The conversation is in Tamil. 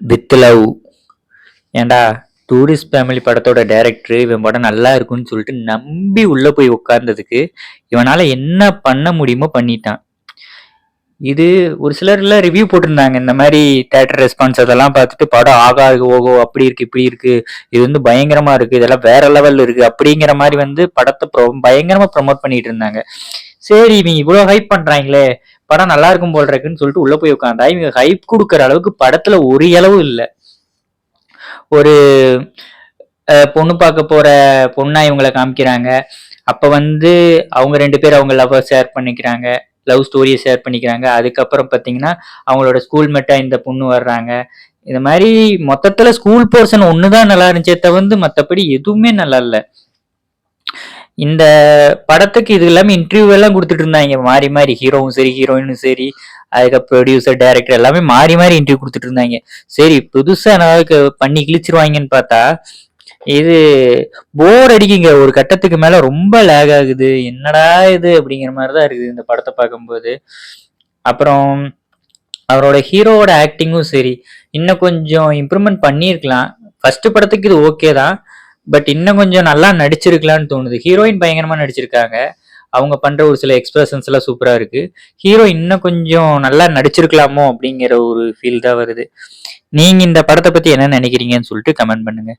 With love. ஏன்டா டூரிஸ்ட் ஃபேமிலி படத்தோட டைரக்டர் இவன் படம் நல்லா இருக்குன்னு சொல்லிட்டு நம்பி உள்ள போய் உட்கார்ந்ததுக்கு இவனால என்ன பண்ண முடியுமோ பண்ணிட்டான். இது ஒரு சிலர்லாம் ரிவ்யூ போட்டிருந்தாங்க. இந்த மாதிரி தியேட்டர் ரெஸ்பான்ஸ் அதெல்லாம் பார்த்துட்டு படம் ஆகா ஓகோ அப்படி இருக்கு இப்படி இருக்கு, இது வந்து பயங்கரமா இருக்கு, இதெல்லாம் வேற லெவல்ல இருக்கு அப்படிங்கிற மாதிரி வந்து படத்தை பயங்கரமா ப்ரொமோட் பண்ணிட்டு இருந்தாங்க. சரி இவங்க இவ்வளவு ஹைப் பண்றாங்களே படம் நல்லா இருக்கும் போல் இருக்குன்னு சொல்லிட்டு உள்ள போய் உட்காந்தா இவங்க ஹைப் கொடுக்கற அளவுக்கு படத்துல ஒரு அளவு இல்லை. ஒரு பொண்ணு பார்க்க போற பொண்ணா இவங்களை காமிக்கிறாங்க. அப்ப வந்து அவங்க 2 பேர் அவங்க லவ் ஷேர் பண்ணிக்கிறாங்க, லவ் ஸ்டோரியை ஷேர் பண்ணிக்கிறாங்க. அதுக்கப்புறம் பாத்தீங்கன்னா அவங்களோட ஸ்கூல் மெட்டா இந்த பொண்ணு வர்றாங்க. இந்த மாதிரி மொத்தத்துல ஸ்கூல் போர்ஷன் ஒண்ணுதான் நல்லா இருந்துச்சே தவிர்த்து மத்தபடி எதுவுமே நல்லா இல்ல. இந்த படத்துக்கு இது எல்லாமே இன்டர்வியூ எல்லாம் கொடுத்துட்டு இருந்தாங்க மாறி மாறி, ஹீரோவும் சரி ஹீரோயினும் சரி, அதுக்கப்புறம் ப்ரொடியூசர் டைரக்டர் எல்லாமே மாறி மாறி இன்டர்வியூ கொடுத்துட்டு இருந்தாங்க. சரி புதுசா ஏதாவது பண்ணி கிழிச்சிருவாங்கன்னு பார்த்தா இது போர் அடிக்குங்க. ஒரு கட்டத்துக்கு மேல ரொம்ப லேக் ஆகுது, என்னடா இது அப்படிங்கிற மாதிரிதான் இருக்குது இந்த படத்தை பார்க்கும்போது. அப்புறம் அவரோட ஹீரோவோட ஆக்டிங்கும் சரி இன்னும் கொஞ்சம் இம்ப்ரூவ்மெண்ட் பண்ணியிருக்கலாம். ஃபர்ஸ்ட் படத்துக்கு இது ஓகே தான், பட் இன்னும் கொஞ்சம் நல்லா நடிச்சிருக்கலாம்னு தோணுது. ஹீரோயின் பயங்கரமா நடிச்சிருக்காங்க, அவங்க பண்ற ஒரு சில எக்ஸ்பிரஷன்ஸ் எல்லாம் சூப்பரா இருக்கு. ஹீரோ இன்னும் கொஞ்சம் நல்லா நடிச்சிருக்கலாமோ அப்படிங்கிற ஒரு ஃபீல் தான் வருது. நீங்க இந்த படத்தை பத்தி என்ன நினைக்கிறீங்கன்னு சொல்லிட்டு கமெண்ட் பண்ணுங்க.